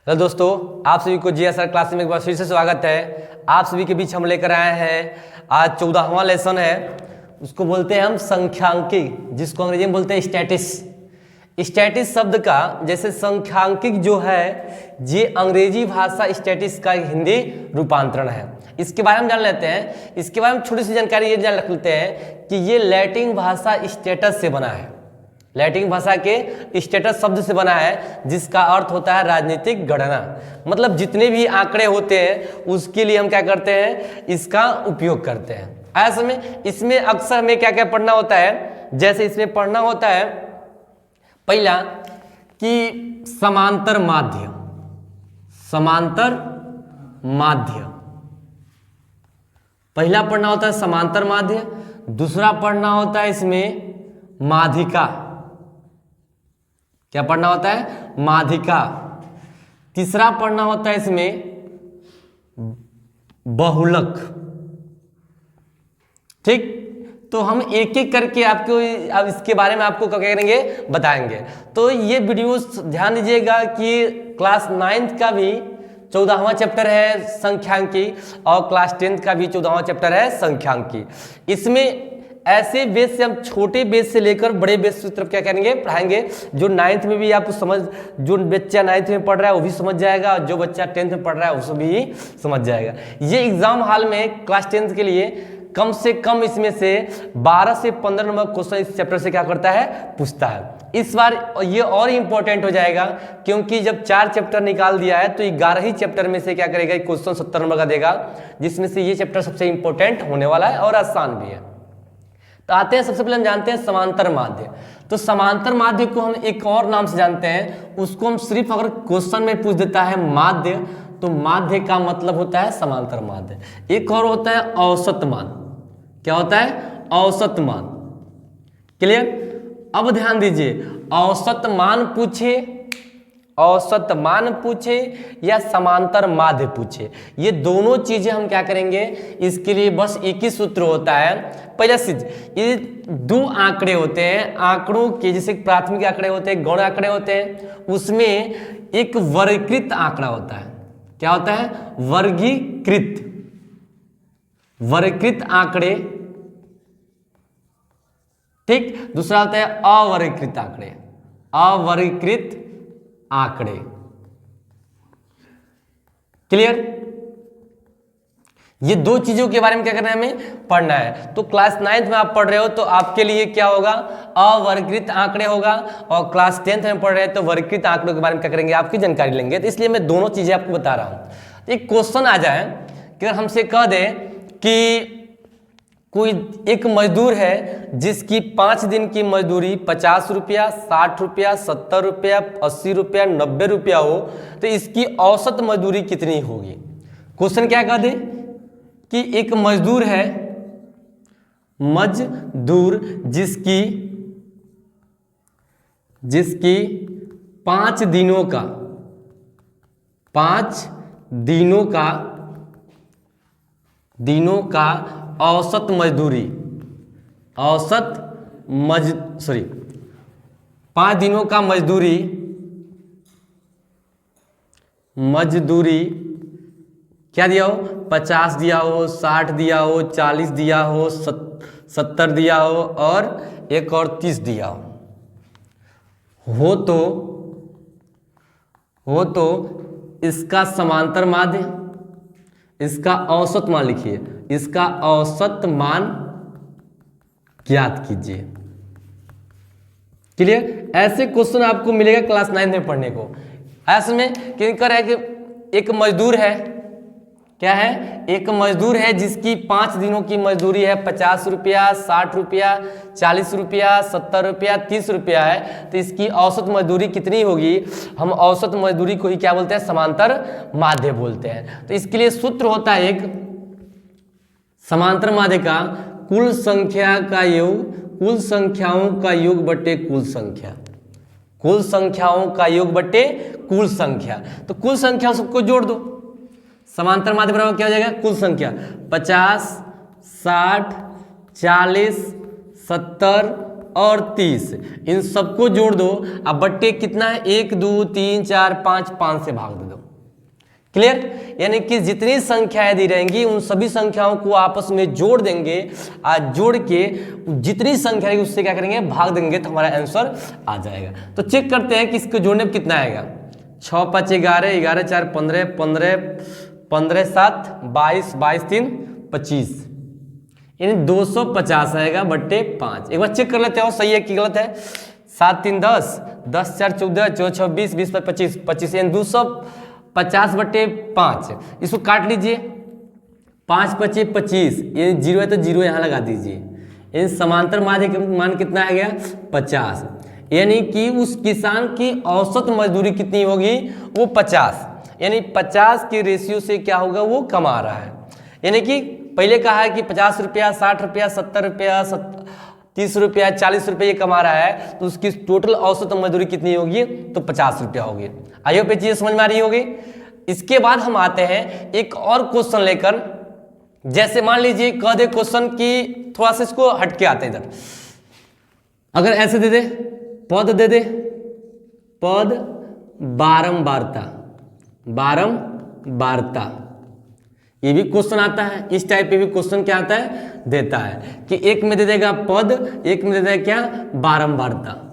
Hello दोस्तों, आप सभी को जीएसआर क्लास में एक बार फिर से स्वागत है। आप सभी के बीच हम लेकर आए हैं आज 14वां लेसन है, उसको बोलते हैं हम संख्यांकी, जिसको अंग्रेजी में बोलते हैं स्टैटिस। स्टैटिस शब्द का जैसे संख्यांकिक जो है ये अंग्रेजी भाषा स्टैटिस का हिंदी रूपांतरण है। इसके बारे में जान लेते हैं। इसके बारे में छोटी सी जानकारी ये जान लेते हैं कि ये लैटिन भाषा स्टेटस से बना है। लैटिन भाषा के स्टेटस शब्द से बना है, जिसका अर्थ होता है राजनीतिक गणना। मतलब जितने भी आंकड़े होते हैं उसके लिए हम क्या करते हैं, इसका उपयोग करते हैं। ऐसे में इसमें अक्सर हमें क्या क्या पढ़ना होता है, जैसे इसमें पढ़ना होता है पहला कि समांतर माध्य। समांतर माध्य पहला पढ़ना होता है समांतर माध्य। दूसरा पढ़ना होता है इसमें माध्यिका। क्या पढ़ना होता है? माध्यिका। तीसरा पढ़ना होता है इसमें बहुलक। ठीक, तो हम एक एक करके आपको अब इसके बारे में आपको क्या करेंगे, बताएंगे। तो ये वीडियो ध्यान दीजिएगा कि क्लास 9th का भी 14वां चैप्टर है संख्यांकी और क्लास 10th का भी 14वां चैप्टर है संख्यांकी। इसमें ऐसे बेस से हम छोटे बेस से लेकर बड़े बेस की तरफ क्या करेंगे, पढ़ाएंगे। जो 9th में भी आपको समझ, जो बच्चा 9th में पढ़ रहा है वो भी समझ जाएगा, और जो बच्चा 10th में पढ़ रहा है उसको भी समझ जाएगा। ये एग्जाम हॉल में क्लास 10th के लिए कम से कम इसमें से 12 से 15 नंबर क्वेश्चन इस चैप्टर से क्या करता है, पूछता है। इस बार ये और इंपॉर्टेंट हो जाएगा, क्योंकि जब 4 चैप्टर निकाल दिया है तो 11 ही चैप्टर में से क्या करेगा, क्वेश्चन 70 नंबर का देगा, जिसमें से ये चैप्टर सबसे इंपॉर्टेंट होने वाला है और आसान भी है। तो आते हैं, सबसे पहले हम जानते हैं समांतर माध्य। तो समांतर माध्य को हम एक और नाम से जानते हैं, उसको हम सिर्फ अगर क्वेश्चन में पूछ देता है माध्य, तो माध्य का मतलब होता है समांतर माध्य। एक और होता है औसत मान। क्या होता है? औसत मान। क्लियर? अब ध्यान दीजिए, औसत मान पूछे, औसत मान पूछे या समांतर माध्य पूछे, ये दोनों चीजें हम क्या करेंगे, इसके लिए बस एक ही सूत्र होता है। पहला चीज, ये 2 आंकड़े होते हैं, आंकड़ों के जैसे प्राथमिक आंकड़े होते हैं, गौण आंकड़े होते हैं, उसमें एक वर्गीकृत आंकड़ा होता है। क्या होता है? वर्गीकृत। वर्गीकृत आंकड़े। ठीक, दूसरा होता है अवर्गीकृत आंकड़े। अवर्गीकृत आंकड़े। क्लियर? ये 2 चीजों के बारे में क्या करना है, हमें पढ़ना है। तो क्लास 9th में आप पढ़ रहे हो तो आपके लिए क्या होगा, अवर्गीकृत आंकड़े होगा, और क्लास 10th में पढ़ रहे हैं तो वर्गीकृत आंकड़ों के बारे में क्या करेंगे, आपकी जानकारी लेंगे। तो इसलिए मैं दोनों चीजें आपको बता रहा हूं। एक क्वेश्चन आ जाए कि अगर हमसे कह दे कि कोई एक मजदूर है जिसकी 5 दिन की मजदूरी 50 रुपया, 60 रुपया, 70 रुपया, 80 रुपया, 90 रुपया हो, तो इसकी औसत मजदूरी कितनी होगी। क्वेश्चन क्या कह दे कि एक मजदूर है, मजदूर जिसकी 5 दिनों का 5 दिनों का औसत मजदूरी, 5 दिनों का मजदूरी क्या दिया हो, 50 दिया हो, 60 दिया हो, 40 दिया हो, 70 दिया हो, और एक और 30 दिया हो तो इसका समांतर माध्य, इसका औसत मान लिखिए, इसका औसत मान ज्ञात कीजिए। क्लियर? ऐसे क्वेश्चन आपको मिलेगा क्लास 9 में पढ़ने को। ऐसे में क्या है कि एक मजदूर है, क्या है, एक मजदूर है जिसकी 5 दिनों की मजदूरी है 50 रुपया, 60 रुपया, 40 रुपया, 70 रुपया, 30 रुपया है, तो इसकी औसत मजदूरी कितनी होगी। हम औसत मजदूरी को ही क्या बोलते हैं, समांतर माध्य बोलते हैं। तो इसके लिए सूत्र होता है एक, समांतर माध्य का कुल संख्या का योग, कुल संख्याओं का योग बटे कुल संख्या, कुल संख्याओं का योग बटे कुल संख्या। तो कुल संख्या सबको जोड़ दो, समांतर माध्य बराबर क्या हो जाएगा, कुल संख्या 50, 60, 40, 70 और 30, इन सबको जोड़ दो। अब बट्टे कितना है, 1 2 3 4 5, 5 से भाग दे दो। क्लियर? यानी कि जितनी संख्याएं दी रहेंगी उन सभी संख्याओं को आपस में जोड़ देंगे, जोड़ के जितनी संख्या रहेगी उससे क्या करेंगे, भाग देंगे, तो हमारा आंसर आ जाएगा। तो चेक करते हैं कि इसको जोड़ने में कितना आएगा। 6 5 11, 11 4 15, 15 15 7 22, 22 3 25, यानी 250 आएगा बट्टे 5। एक बार चेक कर लेते हो सही है कि गलत है। 7 3 10, 10 4 14, 14 26, 20 25, 25, यानी 250 बट्टे 5। इसको काट लीजिए, 5 5 25, ये 0 है तो 0 यहाँ लगा दीजिए। इन समांतर माध्य का मान कितना आ गया, 50, यानी कि उस किसान की औसत मजदूरी कितनी होगी, वो 50, यानी 50 के रेशियो से क्या होगा, वो कमा रहा है। यानी कि पहले कहा है कि 50 रुपया, 60 रुपया, 70 रुपया, 30 रुपया, 40 रुपये ये कमा रहा है, तो उसकी टोटल औसत मजदूरी कितनी होगी, तो 50 रुपया होगी। आई होप ये चीजें समझ में आ रही होगी। इसके बाद हम आते हैं एक और क्वेश्चन लेकर। जैसे मान लीजिए कह दे क्वेश्चन की, थोड़ा सा इसको हटके आते हैं इधर। अगर ऐसे दे दे, पद दे दे, पद बारंबारता, बारंबारता, ये भी क्वेश्चन आता है। इस टाइप पे भी क्वेश्चन क्या आता है, देता है कि एक में दे देगा पद, एक में दे देगा क्या, बारंबारता।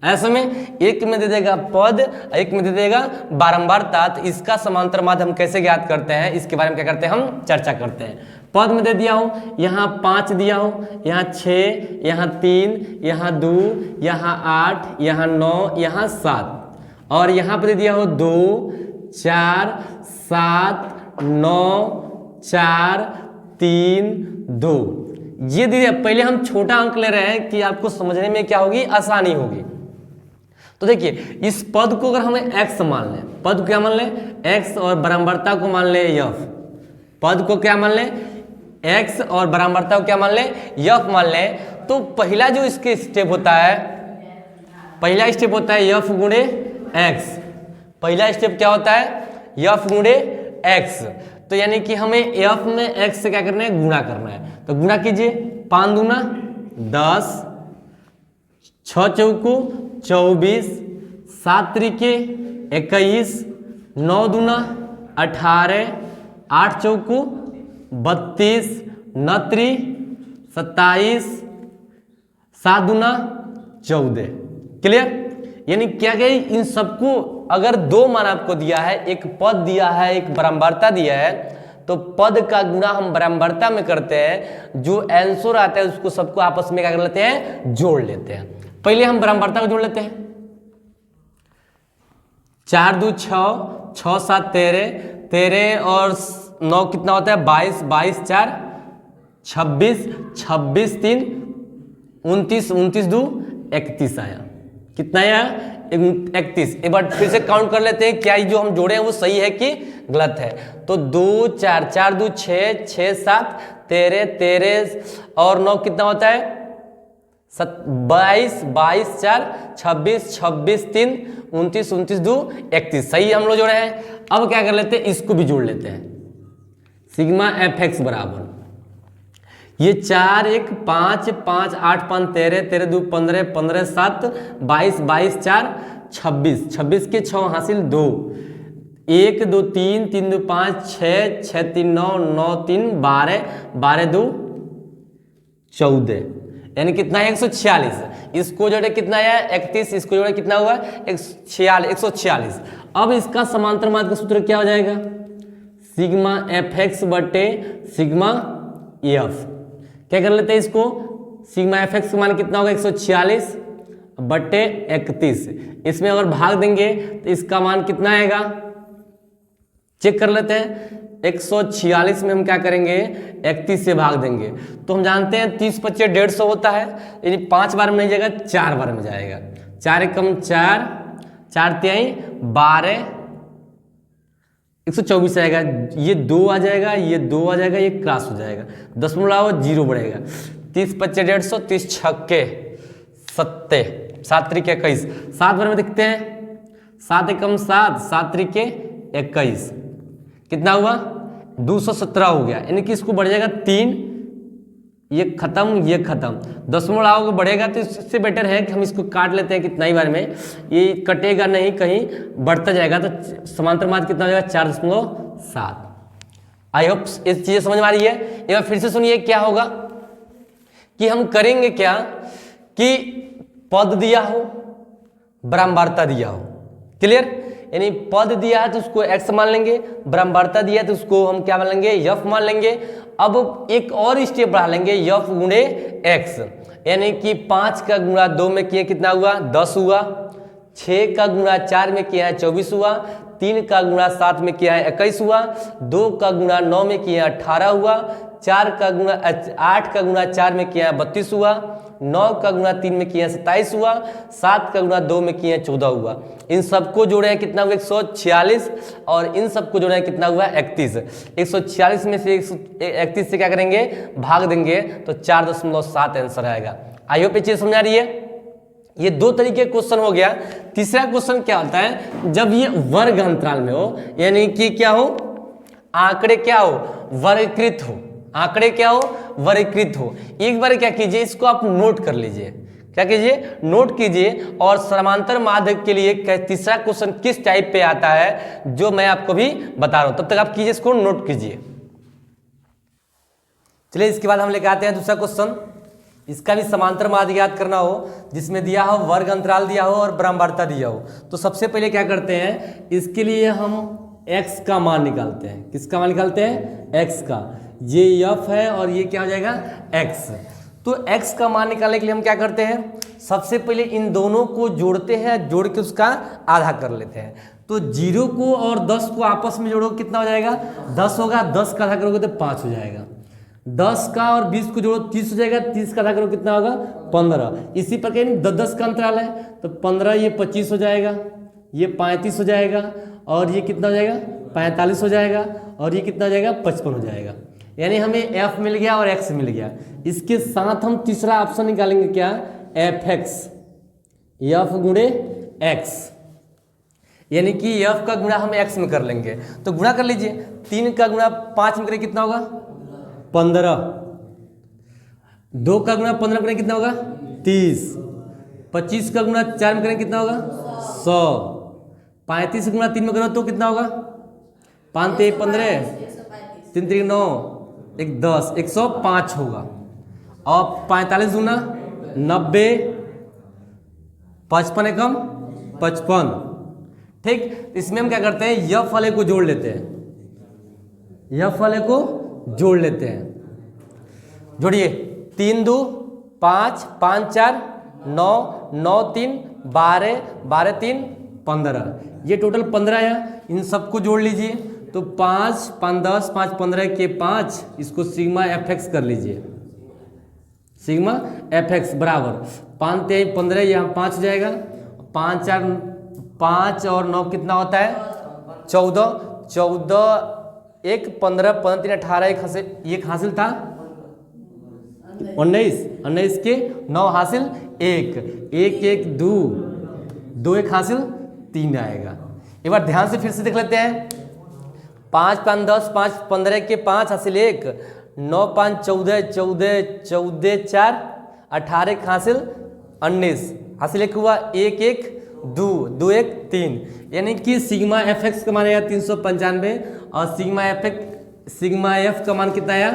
ऐसे में एक में दे देगा पद, एक में दे देगा बारंबारता। तो इसका समांतर माध्य हम कैसे ज्ञात करते हैं, इसके बारे में क्या करते हैं, हम चर्चा करते हैं। पद में दे दिया हूं, यहाँ 5 दिया हूं, यहाँ 6, यहाँ 3, यहाँ 2, यहाँ 8, यहाँ 9, यहाँ 7, और यहाँ पर दे दिया हो 2 4 7 9 4 3 2। ये दीजिए, पहले हम छोटा अंक ले रहे हैं कि आपको समझने में क्या होगी, आसानी होगी। तो देखिए, इस पद को अगर हमें x मान लें, पद को क्या मान लें, x, और बारंबारता को मान लें f। पद को क्या मान लें, x, और बारंबारता को क्या मान लें, f मान लें। तो पहला जो इसके स्टेप होता है, पहला स्टेप होता है f गुणे x। पहला स्टेप क्या होता है, f गुणे x। तो यानी कि हमें f में x से क्या करना है, गुणा करना है। तो गुणा कीजिए, 5 दूना 10, 6 चौको 24, 7 त्रिके 21, 9 दूना 18, 8 चौको 32, 9 त्रि 27, 7 दूना 14। क्लियर? यानी क्या गई, इन सबको अगर 2 मान आपको दिया है, एक पद दिया है, एक बारंबारता दिया है, तो पद का गुणा हम बारंबारता में करते हैं, जो आंसर आता है उसको सबको आपस में क्या कर लेते हैं, जोड़ लेते हैं। पहले हम बारंबारता को जोड़ लेते हैं। 4 2 6, 6 7 13, 13 और 9 कितना होता है, 22, 22 4 26, 26 3 29, 29 2 31 आया। कितना आया, 31। एक बार फिर से काउंट कर लेते हैं, क्या जो हम जोड़े हैं वो सही है कि गलत है। तो 2 4 4 2 6, 6 7 13, 13 और 9 कितना होता है, 22, 22 4 26, 26 3 29, 29 2 31। सही हम लोग जोड़े हैं। अब क्या कर लेते हैं, इसको भी जोड़ लेते हैं। सिग्मा fx बराबर ये 4 1 5 5 8 5 13, 13 2 15, 15 7 22, 22 4 26, 26 के 6 हासिल 2, 1 2 3 3 2 5 6 6 3 9 9 3 12, 12 2 14, यानी कितना है, 146। इसको जोड़े कितना है, 31, इसको जोड़े कितना हुआ, 146। अब इसका समांतर माध्य का सूत्र क्या हो जाएगा, सिग्मा fx बटे सिग्मा f। क्या कर लेते हैं इसको, सिग्मा fx का मान कितना होगा, 146 बटे 31। इसमें अगर भाग देंगे तो इसका मान कितना आएगा, चेक कर लेते हैं। 146 में हम क्या करेंगे, 31 से भाग देंगे। तो हम जानते हैं 30 25 150 होता है, यानी 5 बार में नहीं जाएगा, 4 बार में जाएगा। 4 एकम 4, 4 तिहाई 12, 124 आएगा। ये 2 आ जाएगा, ये 2 आ जाएगा, ये क्रॉस हो जाएगा, 0.0 बढ़ेगा। 30 25 150, 30 छक्के 70, 7 त्रिके 21, 7 बार में दिखते हैं। 7 एकम 7, 7 त्रिके 21, कितना हुआ, 217 हो गया। यानी कि इसको बढ़ जाएगा 3, ये खत्म, ये खत्म, दशमलव आगे बढ़ेगा तो इससे बेटर है कि हम इसको काट लेते हैं कितना ही बार में, ये कटेगा नहीं, कहीं बढ़ता जाएगा, तो समांतर माध्य कितना हो जाएगा 4.7। आई होप ये चीजें समझ में आ रही है। एक बार फिर से सुनिए क्या होगा कि हम करेंगे क्या कि पद दिया हो, ब्रह्मांडता दिया हो, क्लियर, यानी पद दिया है तो उसको x मान लेंगे, ब्रह्मांडता दिया है तो उसको हम क्या मान लेंगे, f मान लेंगे। अब एक और स्टेप बढ़ा लेंगे, f गुणे x, यानी कि 5 का गुणा 2 में किया कितना हुआ 10 हुआ, 6 का गुणा 4 में किया है 24 हुआ, 3 का गुणा 7 में किया है 21 हुआ, 2 का गुणा 9 में किया है 18 हुआ, 8 का गुणा 4 में किया है 32 हुआ, 9 का गुणा 3 में किया 27 हुआ, 7 का गुणा 2 में किया 14 हुआ। इन सबको जोड़े हैं कितना हुआ 146, और इन सबको जोड़े हैं कितना हुआ 31। 146 में से 31 से क्या करेंगे, भाग देंगे तो 4.7 आंसर आएगा। आई होप ये चीज समझ आ रही है। ये दो तरीके क्वेश्चन हो गया। तीसरा क्वेश्चन क्या होता है, जब ये वर्ग अंतराल में हो, यानी कि क्या हो, आंकड़े क्या हो, वर्गीकृत हो, आंकड़े क्या हो, वर्गीकृत हो। एक बार क्या कीजिए, इसको आप नोट कर लीजिए, क्या कीजिए, नोट कीजिए, और समांतर माध्य के लिए तीसरा क्वेश्चन किस टाइप पे आता है जो मैं आपको भी बता रहा हूं, तब तक आप कीजिए, इसको नोट कीजिए। चलिए इसके बाद हम लेकर आते हैं दूसरा क्वेश्चन। इसका भी समांतर माध्य याद करना हो, जिसमें दिया हो वर्ग अंतराल दिया हो और ब्रह्मांडता दिया हो। तो सबसे पहले क्या करते हैं, इसके लिए हम x का मान निकालते हैं। किसका मान निकालते हैं, x का। ये f है और ये क्या हो जाएगा x। तो x का मान निकालने के लिए हम क्या करते हैं, सबसे पहले इन दोनों को जोड़ते हैं, जोड़ के उसका आधा कर लेते हैं। तो 0 को और 10 को आपस में जोड़ो कितना हो जाएगा, 10 होगा, 10 का आधा करोगे तो 5 हो जाएगा। 10 का और 20 को जोड़ो 30 हो जाएगा, 30 का आधा करो कितना होगा 15। इसी प्रकार 10 का अंतराल है तो 15, ये 25 हो जाएगा, ये 35 हो जाएगा, और ये कितना हो जाएगा 45 हो जाएगा, और ये कितना हो जाएगा 55 हो जाएगा। यानी हमें f मिल गया और x मिल गया। इसके साथ हम तीसरा ऑप्शन निकालेंगे क्या, fx, f गुणे x, यानी कि f का गुणा हम x में कर लेंगे। तो गुणा कर लीजिए, 3 का गुणा 5 में करें कितना होगा 15, 2 का गुणा 15 करें कितना होगा 30, 25 का गुणा 4 में करें कितना होगा 100, 35 गुणा 3 में करो तो कितना होगा 5 3 15, 3 3 9, 1 10, 105 होगा। और 45 गुना 90, 55 एकम 55। ठीक, इसमें हम क्या करते हैं, यफ वाले को जोड़ लेते हैं, यफ वाले को जोड़ लेते हैं। जोड़िए, 3 2 5, 5 4 9, 9 3 12, 12 3 15, ये टोटल 15 है। इन सबको जोड़ लीजिए तो 5 5 10 5 15 के 5, इसको सिग्मा एफ एक्स कर लीजिए, सिग्मा एफ एक्स बराबर 5 3 15, यहाँ 5 हो जाएगा, 5 4 5 और 9 कितना होता है 14, 14 1 15 15 3 18, एक हासिल था 19, 19 के 9 हासिल 1 1 1 2 2 1 हासिल 3 आएगा। एक बार ध्यान से फिर से देख लेते हैं, 5 5 10 5 15 के 5 हासिल 1, 9 5 14 14 14 4 18 हासिल 19, हासिल 1 हुआ 1 1 2 2 1 3, यानी कि सिग्मा एफ एक्स का मान आया 395 और सिग्मा एफ का मान कितना आया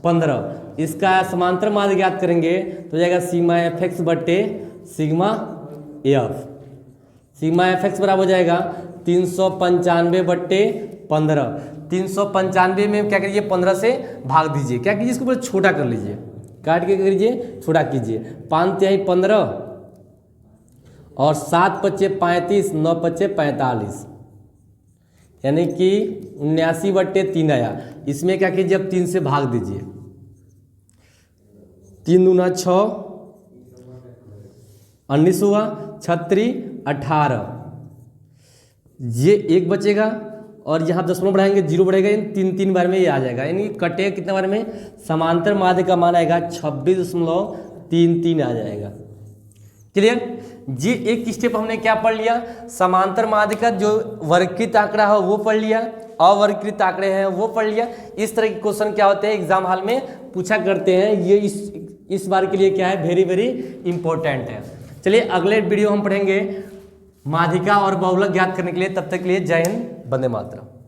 15। इसका समांतर माध्य ज्ञात करेंगे तो जाएगा सिग्मा एफ एक्स बटे sigma F. Sigma F x बराबर हो जाएगा 395 बट्टे 15। 395 में क्या करिए 15 से भाग दीजिए, क्या कीजिए इसको पहले छोटा कर लीजिए, काट के करिए छोटा कीजिए। 5 तिहाई 15 और 7 पच्चे 35, 9 पच्चे 45, यानी कि 79 बट्टे 3 आया। इसमें क्या कीजिए अब 3 से भाग दीजिए, 3 दूना 6, 19 हुआ, 36 18, ये 1 बचेगा और यहाँ दशमलव बढ़ाएंगे 0 बढ़ेगा, इन 3 बार में ये आ जाएगा, यानी कटे कितने बार में, समांतर माध्य का मान आएगा 26.33 आ जाएगा। क्लियर। जी एक स्टेप हमने क्या पढ़ लिया, समांतर माध्य का जो वर्गीकृत आंकड़ा हो वो पढ़ लिया। अवर्गीकृत आंकड़े हैं वो पढ़ लिया। इस तरह के क्वेश्चन क्या होते हैं एग्जाम हॉल में पूछा करते हैं, ये इस बार के लिए क्या है, वेरी वेरी इंपॉर्टेंट है। चलिए अगले वीडियो हम पढ़ेंगे माध्यिका और बहुलक ज्ञात करने के लिए। तब तक के लिए जय हिंद, वंदे मातरम।